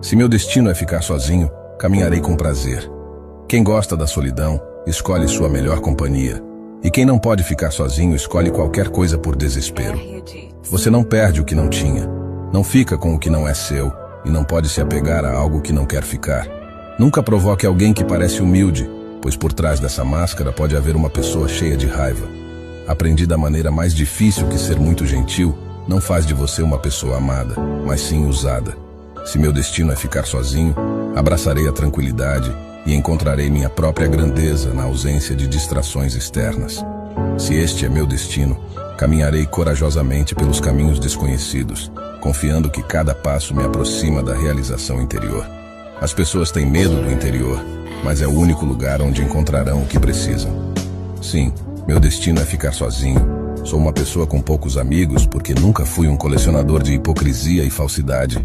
Se meu destino é ficar sozinho, caminharei com prazer. Quem gosta da solidão, escolhe sua melhor companhia. E quem não pode ficar sozinho, escolhe qualquer coisa por desespero. Você não perde o que não tinha. Não fica com o que não é seu. E não pode se apegar a algo que não quer ficar. Nunca provoque alguém que parece humilde, pois por trás dessa máscara pode haver uma pessoa cheia de raiva. Aprendi da maneira mais difícil que ser muito gentil não faz de você uma pessoa amada, mas sim usada. Se meu destino é ficar sozinho, abraçarei a tranquilidade e encontrarei minha própria grandeza na ausência de distrações externas. Se este é meu destino, caminharei corajosamente pelos caminhos desconhecidos, confiando que cada passo me aproxima da realização interior. As pessoas têm medo do interior, mas é o único lugar onde encontrarão o que precisam. Sim, meu destino é ficar sozinho. Sou uma pessoa com poucos amigos porque nunca fui um colecionador de hipocrisia e falsidade.